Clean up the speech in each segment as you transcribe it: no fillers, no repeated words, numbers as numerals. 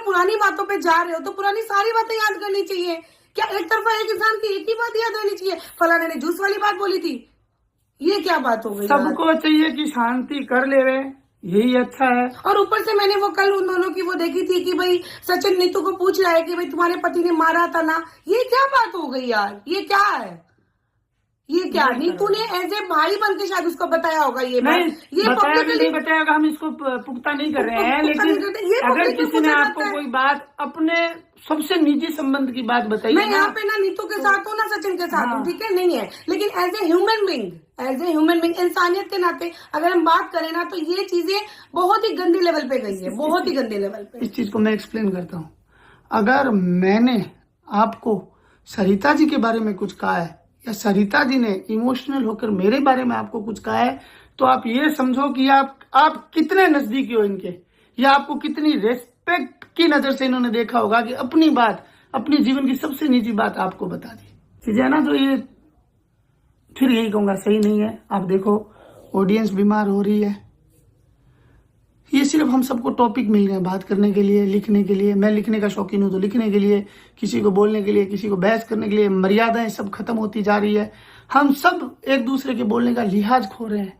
पुरानी बातों पे जा रहे हो तो पुरानी सारी बातें याद करनी चाहिए। क्या एक तरफा एक इंसान की एक ही बात याद रहनी चाहिए? फलाने ने जूस वाली बात बोली थी, ये क्या बात हो गई? सबको चाहिए कि शांति कर ले वे, यही अच्छा है। और ऊपर से मैंने वो कल उन दोनों की वो देखी थी कि भाई सचिन नीतू को पूछ रहा है कि भाई तुम्हारे पति ने मारा था ना, ये क्या बात हो गई यार? ये क्या है? ये क्या नीतू ने एज ए भाई बन के शायद उसको बताया होगा ये नहीं, ये बताया भी नहीं बताया, हम इसको पुख्ता नहीं कर रहे हैं, लेकिन अगर किसी ने आपको कोई बात अपने सबसे निजी संबंध की बात बताई, मैं यहाँ पे ना नीतू के साथ हूँ ना सचिन के साथ हूँ, ठीक है, नहीं है, लेकिन एज ए ह्यूमन बीइंग इंसानियत के नाते अगर हम बात करें ना तो ये चीजें बहुत ही गंदी लेवल पे गई है, बहुत ही गंदे लेवल पे। इस चीज को मैं एक्सप्लेन करता हूँ। अगर मैंने आपको सरिता जी के बारे में कुछ कहा है या सरिता जी ने इमोशनल होकर मेरे बारे में आपको कुछ कहा है, तो आप ये समझो कि आप कितने नजदीकी हो इनके, या आपको कितनी रेस्पेक्ट की नजर से इन्होंने देखा होगा कि अपनी बात, अपनी जीवन की सबसे निजी बात आपको बता दी। चीजें है ना, तो ये फिर यही कहूंगा सही नहीं है। आप देखो ऑडियंस बीमार हो रही है, ये सिर्फ हम सबको टॉपिक मिल रहे हैं बात करने के लिए, लिखने के लिए। मैं लिखने का शौकीन हूं तो लिखने के लिए, किसी को बोलने के लिए, किसी को बहस करने के लिए। मर्यादाएं सब खत्म होती जा रही है, हम सब एक दूसरे के बोलने का लिहाज खो रहे हैं।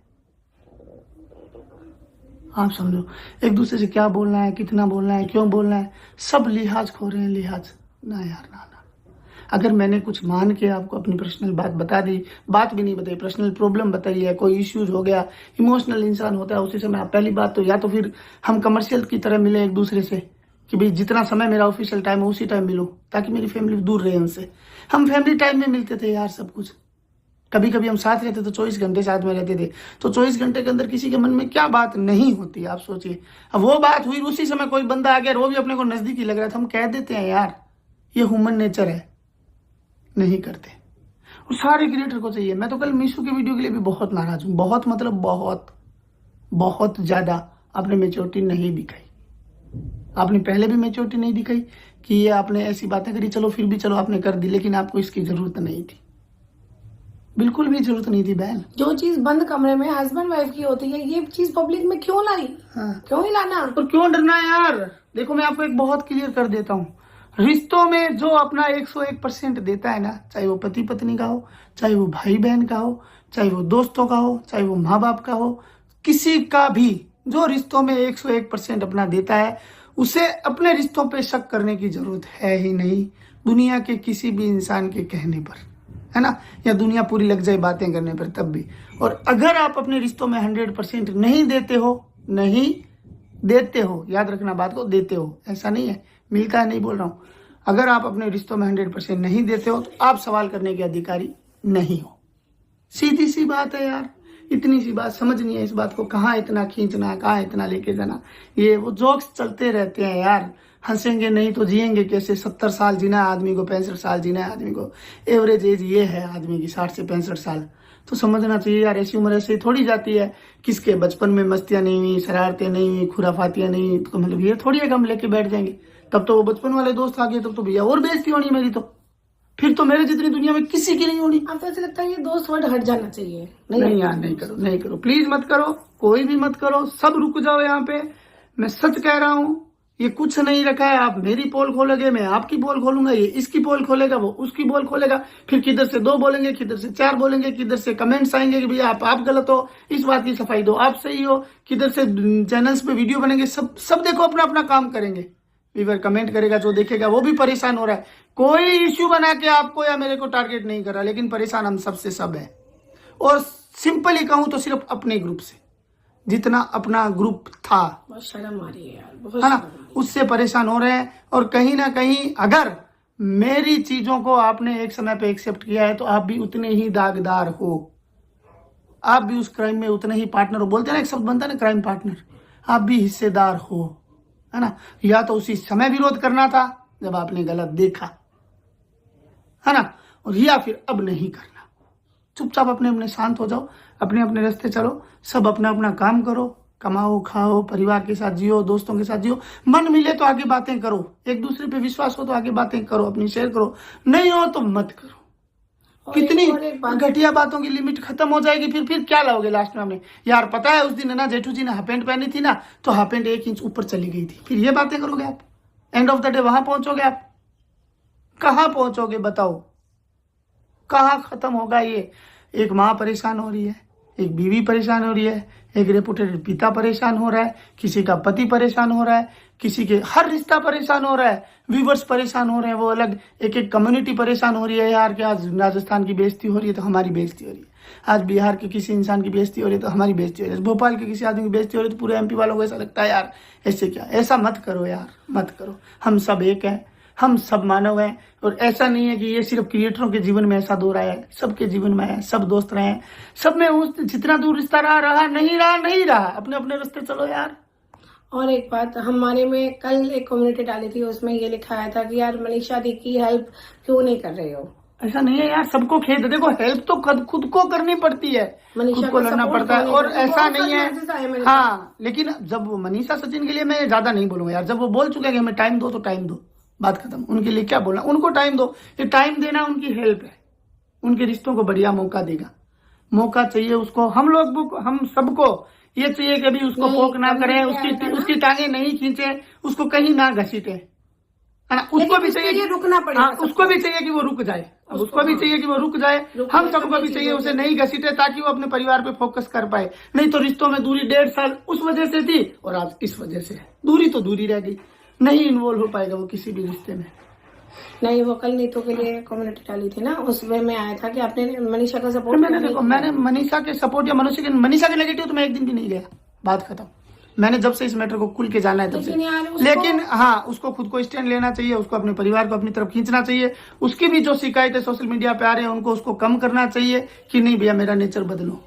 आप समझो, एक दूसरे से क्या बोलना है, कितना बोलना है, क्यों बोलना है, सब लिहाज खो रहे हैं। लिहाज ना यार, ना। अगर मैंने कुछ मान के आपको अपनी पर्सनल बात बता दी, बात भी नहीं बताई, पर्सनल प्रॉब्लम बताई है, कोई इश्यूज हो गया, इमोशनल इंसान होता है उसी समय, पहली बात तो या तो फिर हम कमर्शियल की तरह मिले एक दूसरे से कि भाई जितना समय मेरा ऑफिशियल टाइम है उसी टाइम मिलो, ताकि मेरी फैमिली दूर रहे उनसे। हम फैमिली टाइम में मिलते थे यार, सब कुछ। कभी कभी हम साथ रहते तो 24 घंटे साथ में रहते थे, तो 24 घंटे के अंदर किसी के मन में क्या बात नहीं होती, आप सोचिए। अब वो बात हुई, उसी समय कोई बंदा आ गया, वो भी अपने को नजदीकी लग रहा था, हम कह देते हैं यार, ये ह्यूमन नेचर है, नहीं करते। और सारे क्रिएटर को चाहिए। मैं तो कल मीशू के वीडियो के लिए भी बहुत नाराज हूं, बहुत मतलब बहुत ज्यादा। आपने मेच्योरिटी नहीं दिखाई, आपने पहले भी मेच्योरिटी नहीं दिखाई कि ये आपने ऐसी बातें करी, चलो फिर भी चलो आपने कर दी, लेकिन आपको इसकी जरूरत नहीं थी, बिल्कुल भी जरूरत नहीं थी बहन। जो चीज बंद कमरे में हस्बैंड वाइफ की होती है, ये चीज पब्लिक में क्यों लाई? हाँ। क्यों ही लाना? और क्यों डरना यार? देखो मैं आपको एक बहुत क्लियर कर देता हूँ, रिश्तों में जो अपना 101% देता है ना, चाहे वो पति पत्नी का हो, चाहे वो भाई बहन का हो, चाहे वो दोस्तों का हो, चाहे वो माँ बाप का हो, किसी का भी जो रिश्तों में 101% अपना देता है, उसे अपने रिश्तों पे शक करने की जरूरत है ही नहीं, दुनिया के किसी भी इंसान के कहने पर, है ना, या दुनिया पूरी लग जाए बातें करने पर तब भी। और अगर आप अपने रिश्तों में 100% नहीं देते हो, याद रखना बात को, देते हो, ऐसा नहीं है मिलता है, नहीं बोल रहा हूं। अगर आप अपने रिश्तों में 100% नहीं देते हो तो आप सवाल करने के अधिकारी नहीं हो। सीधी सी बात है यार, इतनी सी बात समझ नहीं है इस बात को, कहाँ इतना खींचना, कहाँ इतना लेके जाना। ये वो जोक्स चलते रहते हैं यार, हंसेंगे नहीं तो जिएंगे कैसे? 70 साल जीना है आदमी को, 65 साल जीना है आदमी को, एवरेज एज ये है आदमी की 60 से 65 साल। तो समझना चाहिए यार, ऐसी उम्र ऐसे ही थोड़ी जाती है। किसके बचपन में मस्तियां नहीं हुई, शरारतें नहीं हुई, खुराफातियां नहीं हुई, तो मतलब ये थोड़ी है कि हम लेके बैठ जाएंगे। तब तो वो बचपन वाले दोस्त आ गए, तब तो भैया और बेइज्जती होनी मेरी, तो फिर तो मेरे जितनी दुनिया में किसी की नहीं होनी। आपको ऐसा लगता है ये दोस्त वर्ड हट जाना चाहिए? नहीं यार, नहीं करो प्लीज, मत करो, कोई भी मत करो, सब रुक जाओ यहाँ पे। मैं सच कह रहा हूँ, ये कुछ नहीं रखा है। आप मेरी पोल खोलोगे, मैं आपकी पोल खोलूंगा, ये इसकी पोल खोलेगा, वो उसकी पोल खोलेगा, फिर किधर से 2 बोलेंगे, किधर से 4 बोलेंगे, किधर से कमेंट्स आएंगे कि भैया आप गलत हो, इस बात की सफाई दो, आप सही हो, किधर से चैनल्स पे वीडियो बनेंगे, सब देखो अपना अपना काम करेंगे। व्यूअर कमेंट करेगा, जो देखेगा वो भी परेशान हो रहा है। कोई इश्यू बना के आपको या मेरे को टारगेट नहीं कर रहा, लेकिन परेशान हम सबसे सब है। और सिंपली कहूं तो सिर्फ अपने ग्रुप से, जितना अपना ग्रुप था, बहुत शर्म आ रही है यार, बहुत है ना, उससे परेशान हो रहे हैं। और कहीं ना कहीं अगर मेरी चीजों को आपने एक समय पे एक्सेप्ट किया है तो आप भी उतने ही दागदार हो, आप भी उस क्राइम में उतने ही पार्टनर हो। बोलते हैं ना, एक शब्द बनता है ना, क्राइम पार्टनर, आप भी हिस्सेदार हो, है ना। या तो उसी समय विरोध करना था जब आपने गलत देखा, है ना, और या फिर अब नहीं करना। चुपचाप अपने अपने शांत हो जाओ, अपने अपने रास्ते चलो, सब अपना अपना काम करो, कमाओ, खाओ, परिवार के साथ जियो, दोस्तों के साथ जियो। मन मिले तो आगे बातें करो, एक दूसरे पे विश्वास हो तो आगे बातें करो, अपनी शेयर करो, नहीं हो तो मत करो। कितनी घटिया बातों की लिमिट खत्म हो जाएगी, फिर क्या लाओगे लास्ट में? हमने यार पता है उस दिन है ना, जेठू जी ने हाफ पैंट पहनी थी ना, तो हाफ पैंट 1 इंच ऊपर चली गई थी, फिर ये बातें करोगे आप? एंड ऑफ द डे वहां पहुंचोगे आप? कहां पहुंचोगे बताओ? कहां खत्म होगा ये? एक माँ परेशान हो रही है, एक बीवी परेशान हो रही है, एक रेपुटेड पिता परेशान हो रहा है, किसी का पति परेशान हो रहा है, किसी के हर रिश्ता परेशान हो रहा है, व्यूवर्स परेशान हो रहे हैं, वो अलग एक एक कम्युनिटी परेशान हो रही है यार कि आज राजस्थान की बेइज्जती हो रही है तो हमारी बेइज्जती हो रही है, आज बिहार के किसी इंसान की बेइज्जती हो रही है तो हमारी बेइज्जती हो रही है, भोपाल के किसी आदमी की बेइज्जती हो रही है तो पूरे एमपी वालों को ऐसा लगता है यार ऐसे क्या? ऐसा मत करो यार, मत करो। हम सब एक हैं, हम सब मानव हैं, और ऐसा नहीं है कि ये सिर्फ क्रिएटरों के जीवन में ऐसा दो रहा है, सबके जीवन में है, सब दोस्त रहे हैं, सब में उस जितना दूर रिश्ता रहा नहीं रहा, अपने अपने रास्ते चलो यार। और एक बात, हमारे में कल एक कम्युनिटी डाली थी, उसमें ये लिखा आया था कि यार मनीषा दी की हेल्प क्यों नहीं कर रहे हो? ऐसा नहीं है यार, सबको खेद है। देखो हेल्प तो खुद को करनी पड़ती है, खुद को लड़ना पड़ता है, और ऐसा नहीं है। हाँ, लेकिन जब मनीषा सचिन के लिए मैं ज्यादा नहीं बोलूंगा यार, जब वो बोल चुके हैं कि हमें टाइम दो तो टाइम दो, बात खत्म। उनके लिए क्या बोलना, उनको टाइम दो। ये टाइम देना उनकी हेल्प है, उनके रिश्तों को बढ़िया मौका देगा। मौका चाहिए उसको, हम सबको ये चाहिए कि अभी उसको पोक ना करें, उसकी टांगे नहीं खींचे, उसको कहीं ना घसीटे, है ना। उसको भी चाहिए कि रुकना पड़ेगा। हाँ, उसको भी चाहिए कि वो रुक जाए, अब उसको भी चाहिए कि वो रुक जाए। हम सबको भी चाहिए उसे नहीं घसीटे, ताकि वो अपने परिवार पे फोकस कर पाए। नहीं तो रिश्तों में दूरी 1.5 साल उस वजह से थी और आज इस वजह से दूरी तो दूरी रह गई, नहीं इन्वॉल्व हो पाएगा वो किसी भी रिश्ते में। नहीं, वो कल नीतू के लिए कम्युनिटी डाली थी ना, उसमें में आया था कि आपने मनीषा का सपोर्ट। मैंने मनीषा के सपोर्ट या मनीषा के नेगेटिव तो मैं एक दिन भी नहीं गया, बात खत्म। मैंने जब से इस मैटर को खुल के जाना है तब से, लेकिन हाँ, उसको खुद को स्टैंड लेना चाहिए, उसको अपने परिवार को अपनी तरफ खींचना चाहिए। उसकी भी जो शिकायतें सोशल मीडिया पे आ रहे हैं उनको उसको कम करना चाहिए कि नहीं भैया मेरा नेचर बदलो।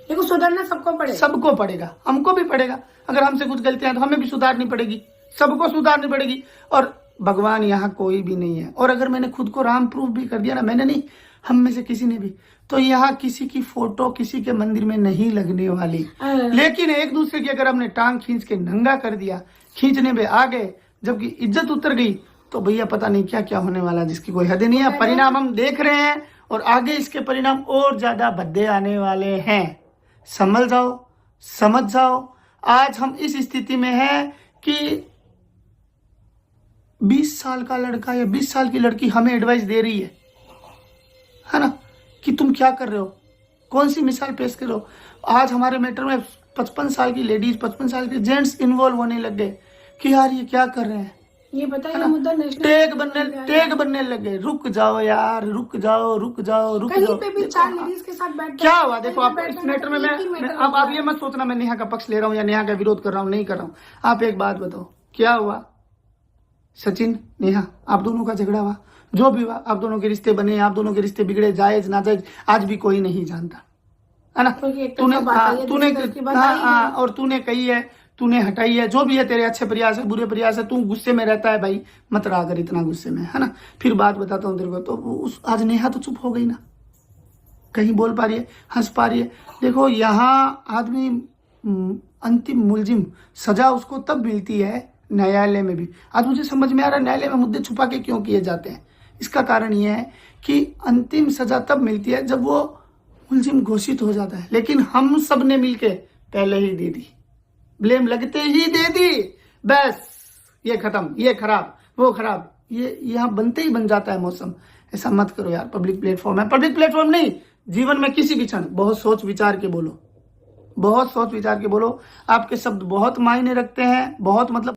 देखो सुधरना सबको पड़ेगा, हमको भी पड़ेगा। अगर हमसे कुछ गलतियां तो हमें भी सुधारनी पड़ेगी, सबको सुधारनी पड़ेगी। और भगवान यहाँ कोई भी नहीं है, और अगर मैंने खुद को राम प्रूफ भी कर दिया ना, मैंने नहीं, हम में से किसी ने भी, तो यहाँ किसी की फोटो किसी के मंदिर में नहीं लगने वाली। लेकिन एक दूसरे की अगर हमने टांग खींच के नंगा कर दिया, खींचने में आ गए, जबकि इज्जत उतर गई, तो भैया पता नहीं क्या क्या होने वाला, जिसकी कोई हद नहीं है। परिणाम हम देख रहे हैं, और आगे इसके परिणाम और ज्यादा भद्दे आने वाले हैं। संभल जाओ, समझ जाओ। आज हम इस स्थिति में हैं कि 20 साल का लड़का या 20 साल की लड़की हमें एडवाइस दे रही है ना, कि तुम क्या कर रहे हो, कौन सी मिसाल पेश कर रहे हो। आज हमारे मैटर में 55 साल की लेडीज, 55 साल के जेंट्स इन्वॉल्व होने लग गए कि यार ये क्या कर रहे हैं, ये बताइए मुद्दा नेशनल टेक बनने लग गए। रुक जाओ यार, रुक जाओ। कहीं पे भी 4 लेडीज के साथ बैठ क्या हुआ? देखो आप इस मैटर में मैं अब आप ये मत सोचना मैं नेहा का पक्ष ले रहा हूँ या नेहा का विरोध कर रहा हूँ, नहीं कर रहा हूँ। आप एक बात बताओ, क्या हुआ? सचिन, नेहा, आप दोनों का झगड़ा हुआ, जो भी हुआ, आप दोनों के रिश्ते बने, आप दोनों के रिश्ते बिगड़े, जायज ना जायज, आज भी कोई नहीं जानता, है ना। तूने कही है, तूने हटाई है, जो भी है तेरे अच्छे प्रयास है, बुरे प्रयास है, तू गुस्से में रहता है भाई, मत रहा कर इतना गुस्से में, है ना। फिर बात बताता हूँ तेरे को, तो आज नेहा तो चुप हो गई ना, कहीं बोल पा रही है, हंस पा रही है। देखो यहाँ आदमी अंतिम मुलजिम सजा उसको तब मिलती है न्यायालय में भी। आज मुझे समझ में आ रहा है न्यायालय में मुद्दे छुपा के क्यों किए जाते हैं। इसका कारण यह है कि अंतिम सजा तब मिलती है जब वो मुलजिम घोषित हो जाता है, लेकिन हम सब ने मिलके पहले ही दे दी, ब्लेम लगते ही दे दी, बस ये खत्म, ये खराब, वो खराब, ये यहाँ बनते ही बन जाता है मौसम। ऐसा मत करो यार, पब्लिक प्लेटफॉर्म है, पब्लिक प्लेटफॉर्म नहीं, जीवन में किसी भी क्षण बहुत सोच विचार के बोलो, बहुत सोच विचार के बोलो। आपके शब्द बहुत मायने रखते हैं, बहुत मतलब